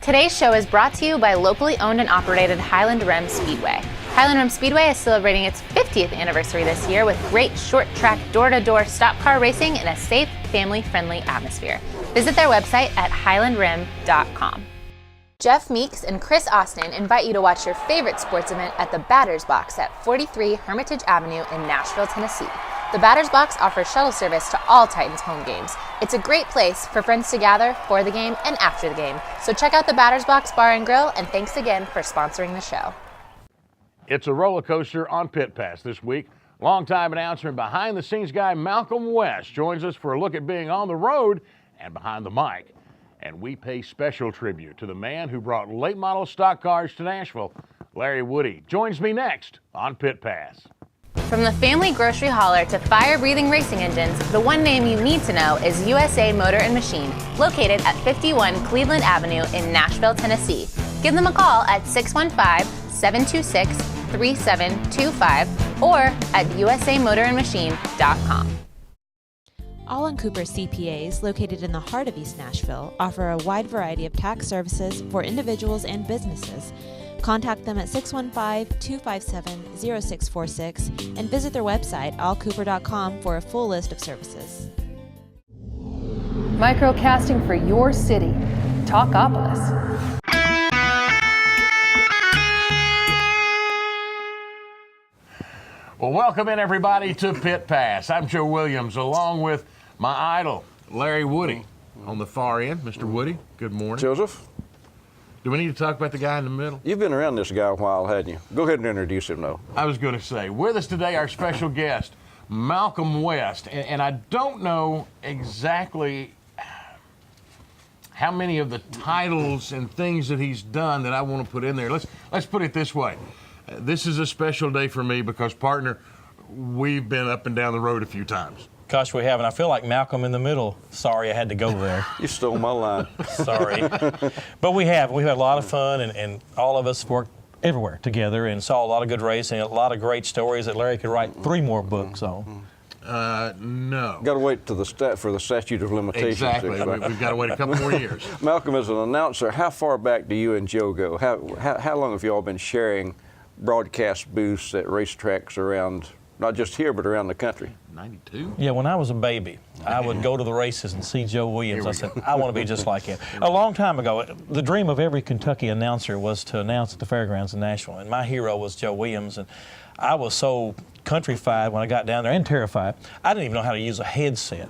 Today's show is brought to you by locally owned and operated Highland Rim Speedway. Highland Rim Speedway is celebrating its 50th anniversary this year with great short track door-to-door stock car racing in a safe, family-friendly atmosphere. Visit their website at highlandrim.com. Jeff Meeks and Chris Austin invite you to watch your favorite sports event at the Batter's Box at 43 Hermitage Avenue in Nashville, Tennessee. The Batter's Box offers shuttle service to all Titans home games. It's a great place for friends to gather for the game and after the game. So check out the Batter's Box Bar and Grill, and thanks again for sponsoring the show. It's a roller coaster on Pit Pass this week. Longtime announcer and behind-the-scenes guy Malcolm West joins us for a look at being on the road and behind the mic. And we pay special tribute to the man who brought late model stock cars to Nashville. Larry Woody joins me next on Pit Pass. From the family grocery hauler to fire-breathing racing engines, the one name you need to know is USA Motor and Machine, located at 51 Cleveland Avenue in Nashville, Tennessee. Give them a call at 615-726-3725 or at usamotorandmachine.com. Allen Cooper CPAs, located in the heart of East Nashville, offer a wide variety of tax services for individuals and businesses. Contact them at 615-257-0646 and visit their website, allcooper.com, for a full list of services. Microcasting for your city. Talkopolis. Well, welcome in everybody to Pit Pass. I'm Joe Williams, along with my idol, Larry Woody, on the far end. Mr. Woody, good morning. Joseph? Do we need to talk about the guy in the middle? You've been around this guy a while, hadn't you? Go ahead and introduce him, though. I was going to say, with us today, our special guest, Malcolm West. And I don't know exactly how many of the titles and things that he's done that I want to put in there. Let's put it this way. This is a special day for me because, partner, we've been up and down the road a few times. Gosh, we haven't. I feel like Malcolm in the middle. Sorry, I had to go there. You stole my line. Sorry. But we have. We've had a lot of fun, and all of us worked everywhere together and saw a lot of good racing, a lot of great stories that Larry could write 3 more books on. No. Got to wait to for the statute of limitations. Exactly. We've got to wait a couple more years. Malcolm, as an announcer, how far back do you and Joe go? How long have you all been sharing broadcast booths at racetracks around, not just here, but around the country? 92? Yeah, when I was a baby, I would go to the races and see Joe Williams. I said, I want to be just like him. A long time ago, the dream of every Kentucky announcer was to announce at the fairgrounds in Nashville, and my hero was Joe Williams. And I was so countryfied when I got down there, and terrified. I didn't even know how to use a headset.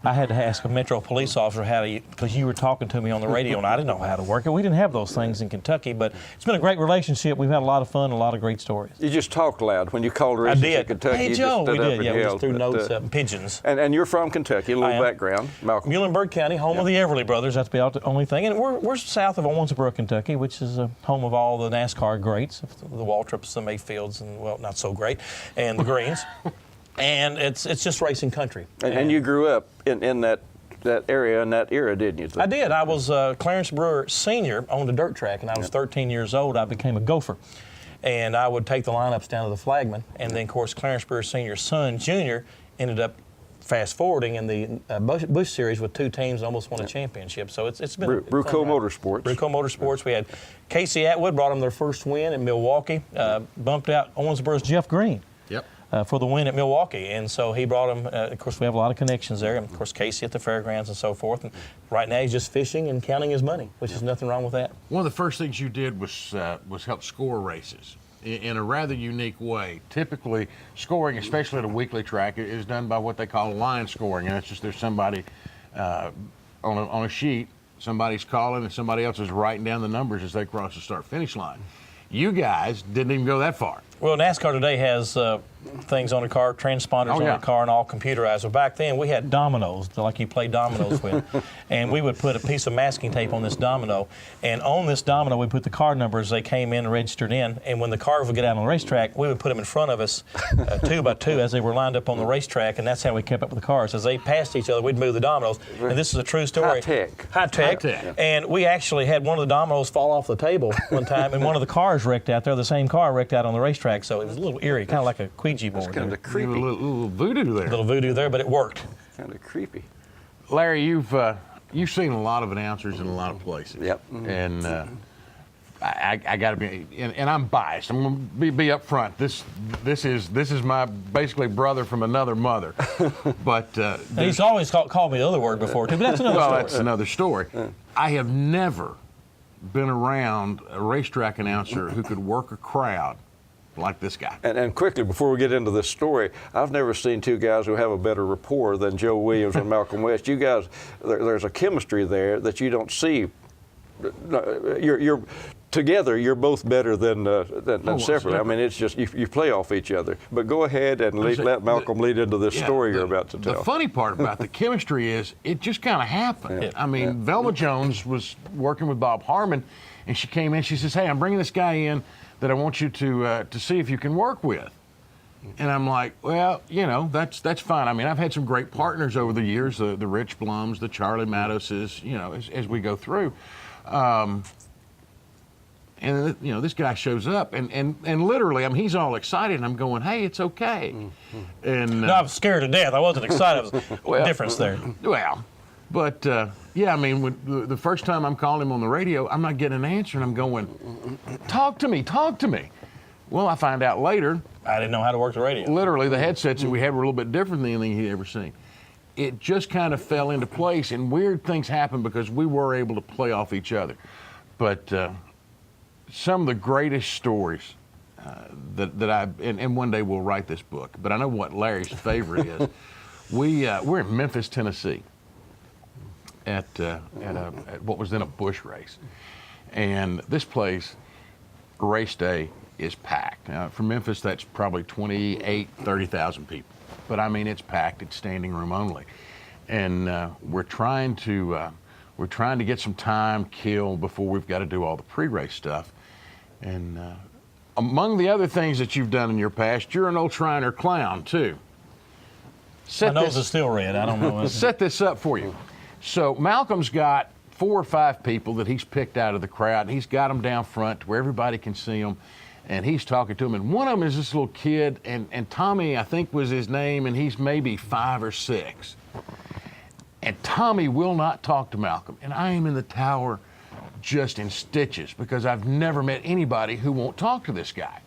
I had to ask a Metro police officer how to, because you were talking to me on the radio, and I didn't know how to work it. We didn't have those things in Kentucky, but it's been a great relationship. We've had a lot of fun, a lot of great stories. You just talked loud when you called races in Kentucky. Hey, you Joe, just stood we up did. and Yeah, we yelled. just threw notes up and pigeons. And you're from Kentucky, a little background, Malcolm. Muhlenberg County, home of the Everly brothers. That's about the only thing. And we're south of Owensboro, Kentucky, which is home of all the NASCAR greats, the Waltrips, the Mayfields, and, well, not so great, and the Greens. And it's just racing country. And you grew up in that area in that era, didn't you? I did. I was Clarence Brewer Sr. owned a dirt track, and I was 13 years old. I became a gopher. And I would take the lineups down to the flagman. And then, of course, Clarence Brewer Sr.'s son, Jr., ended up fast-forwarding in the Busch Series with 2 teams and almost won a championship. So it's been Bruco Motorsports. Bruco Motorsports. We had Casey Atwood brought them their first win in Milwaukee, bumped out Owensboro's Jeff Green. Yep. For the win at Milwaukee. And so he brought him, of course, we have a lot of connections there, and of course Casey at the fairgrounds and so forth. And right now he's just fishing and counting his money, which is nothing wrong with that. One of the first things you did was help score races in a rather unique way. Typically, scoring, especially at a weekly track, is done by what they call line scoring, and it's just there's somebody on a sheet, somebody's calling and somebody else is writing down the numbers as they cross the start-finish line. You guys didn't even go that far. Well, NASCAR today has things on the car, transponders on the car, and all computerized. Well, back then we had dominoes, like you play dominoes with, and we would put a piece of masking tape on this domino, and on this domino we put the car numbers they came in and registered in, and when the cars would get out on the racetrack, we would put them in front of us 2 by 2 as they were lined up on the racetrack, and that's how we kept up with the cars. As they passed each other, we'd move the dominoes, and this is a true story. High tech. And we actually had one of the dominoes fall off the table one time, and one of the cars wrecked out there, the same car wrecked out on the racetrack, so it was a little eerie, kind of like a Ouija board. It's kind of creepy. A little voodoo there. A little voodoo there, but it worked. Kind of creepy. Larry, you've you've seen a lot of announcers in a lot of places. Yep. And I got to be, and I'm biased. I'm going to be up front. This is my basically brother from another mother. But he's always called me the other word before too. But that's another story. That's another story. I have never been around a racetrack announcer who could work a crowd like this guy. And quickly, before we get into this story, I've never seen two guys who have a better rapport than Joe Williams and Malcolm West. You guys, there's a chemistry there that you don't see. You're together. You're both better than separately. I mean, it's just you play off each other. But go ahead and let Malcolm lead into this story you're about to tell. The funny part about the chemistry is it just kind of happened. Yeah. I mean, Velma Jones was working with Bob Harmon, and she came in. She says, "Hey, I'm bringing this guy in that I want you to see if you can work with." And I'm like, well, you know, that's fine. I mean, I've had some great partners over the years, the Rich Blums, the Charlie Maddowses, you know, as we go through. And you know, this guy shows up, and literally, I mean, he's all excited, and I'm going, "Hey, it's okay." And no, I was scared to death. I wasn't excited. Well, difference there. Well, but yeah, I mean, when the first time I'm calling him on the radio, I'm not getting an answer, and I'm going, talk to me. Well, I find out later. I didn't know how to work the radio. Literally, the headsets that we had were a little bit different than anything he'd ever seen. It just kind of fell into place, and weird things happened because we were able to play off each other. But some of the greatest stories that and one day we'll write this book, but I know what Larry's favorite is. We're in Memphis, Tennessee at what was then a bush race. And this place, race day, is packed. Now, for Memphis, that's probably 30,000 people. But I mean, it's packed. It's standing room only. And we're trying to get some time killed before we've got to do all the pre-race stuff. And among the other things that you've done in your past, you're an old Shriner clown, too. My nose is still red. I don't know. Set this up for you. So Malcolm's got 4 or 5 people that he's picked out of the crowd, and he's got them down front to where everybody can see them, and he's talking to them. And one of them is this little kid, and Tommy, I think, was his name, and he's maybe 5 or 6. And Tommy will not talk to Malcolm. And I am in the tower just in stitches because I've never met anybody who won't talk to this guy.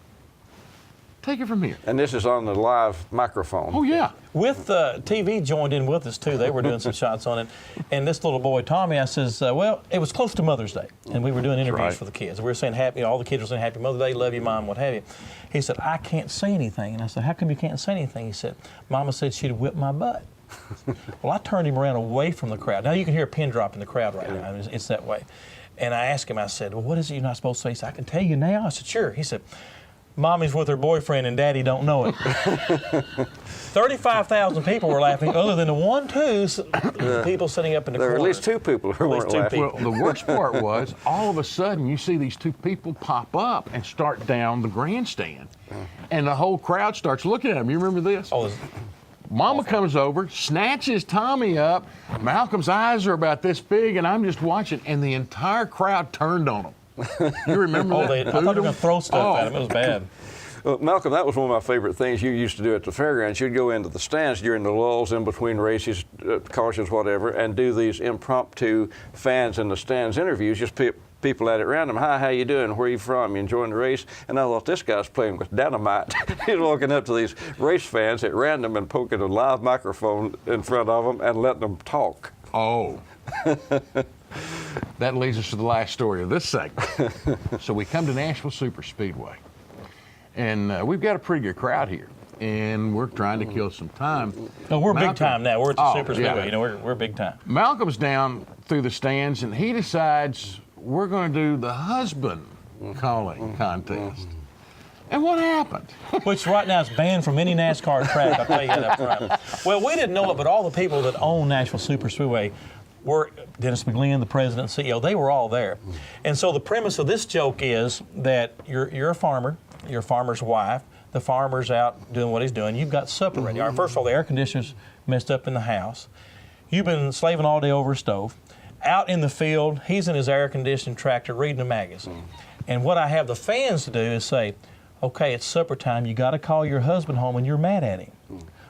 Take it from here. And this is on the live microphone. Oh, yeah. With TV joined in with us, too. They were doing some shots on it. And this little boy, Tommy, I says, well, it was close to Mother's Day. And we were doing interviews for the kids. We were saying all the kids were saying Happy Mother's Day, love you, Mom, what have you. He said, I can't say anything. And I said, how come you can't say anything? He said, Mama said she'd whip my butt. Well, I turned him around away from the crowd. Now you can hear a pin drop in the crowd right now. It's that way. And I asked him, I said, well, what is it you're not supposed to say? He said, I can tell you now. I said, sure. He said, Mommy's with her boyfriend and Daddy don't know it. 35,000 people were laughing, other than the people sitting up in the corner. There were at least 2 people who weren't laughing. Well, the worst part was, all of a sudden, you see these 2 people pop up and start down the grandstand. And the whole crowd starts looking at them. You remember this? Oh, Mama comes over, snatches Tommy up. Malcolm's eyes are about this big, and I'm just watching, and the entire crowd turned on him. You remember that? I thought they were going to throw stuff at him. It was bad. Well, Malcolm, that was one of my favorite things you used to do at the fairgrounds. You'd go into the stands during the lulls in between races, cautions, whatever, and do these impromptu fans in the stands interviews, just people at it random. Hi, how you doing? Where are you from? You enjoying the race? And I thought, this guy's playing with dynamite. He's walking up to these race fans at random and poking a live microphone in front of them and letting them talk. Oh. That leads us to the last story of this segment. So we come to Nashville Super Speedway, and we've got a pretty good crowd here, and we're trying to kill some time. No, we're big time now. We're at the Super Speedway. Yeah. You know, we're big time. Malcolm's down through the stands, and he decides we're going to do the husband calling contest. And what happened? Which right now is banned from any NASCAR track, I'll tell you that up front. Well, we didn't know it, but all the people that own Nashville Super Speedway were Dennis McGlynn, the president and CEO, they were all there. And so the premise of this joke is that you're a farmer, you're a farmer's wife, the farmer's out doing what he's doing, you've got supper ready. All right, first of all, the air conditioner's messed up in the house. You've been slaving all day over a stove. Out in the field, he's in his air-conditioned tractor reading a magazine. And what I have the fans to do is say, okay, it's supper time, you got to call your husband home and you're mad at him.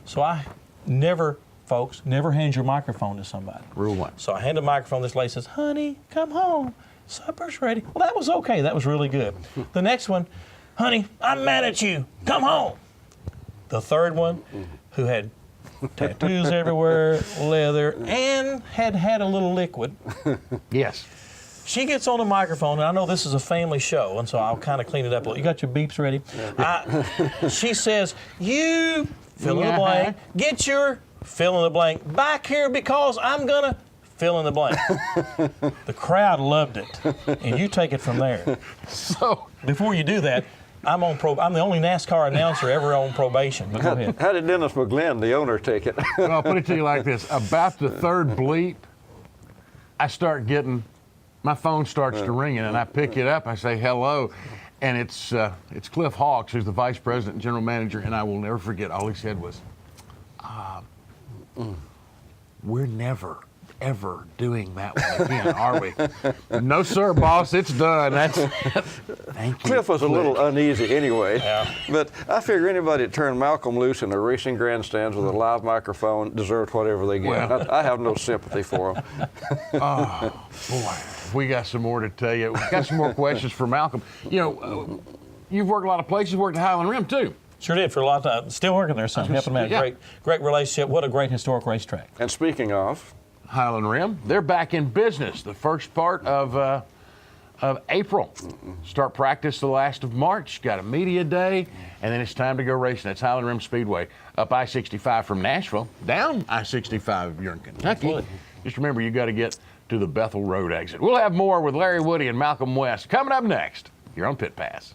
So I never folks, never hand your microphone to somebody. Rule 1. So I hand the microphone. This lady says, honey, come home. Supper's ready. Well, that was okay. That was really good. The next one, honey, I'm mad at you. Come home. The third one, who had tattoos everywhere, leather, and had a little liquid. Yes. She gets on the microphone, and I know this is a family show, and so I'll kind of clean it up a little. You got your beeps ready? She says, you, fill in the blank, get your fill in the blank back here because I'm going to fill in the blank. The crowd loved it, and you take it from there. So before you do that, I'm the only NASCAR announcer ever on probation. But go ahead. How did Dennis McGlynn, the owner, take it? well, I'll put it to you like this. About the third bleep, I start getting, my phone starts to ringing, and I pick it up. I say, hello. And it's Cliff Hawks, who's the vice president and general manager, and I will never forget, all he said was, we're never, ever doing that one again, are we? No, sir, boss, it's done. Thank you. Cliff was a little uneasy anyway. Yeah. But I figure anybody that turned Malcolm loose in the racing grandstands with a live microphone deserved whatever they get. Well. I have no sympathy for them. Oh, boy, we got some more to tell you. We got some more questions for Malcolm. You know, you've worked a lot of places. You worked at Highland Rim, too. Sure did for a lot of time. Still working there, son. Helping them out. Yeah. Great relationship. What a great historic racetrack. And speaking of, Highland Rim, they're back in business the first part of April. Start practice the last of March. Got a media day, and then it's time to go racing. That's Highland Rim Speedway, up I-65 from Nashville, down I-65 if you're in Kentucky. Absolutely. Just remember, you got to get to the Bethel Road exit. We'll have more with Larry Woody and Malcolm West coming up next here on Pit Pass.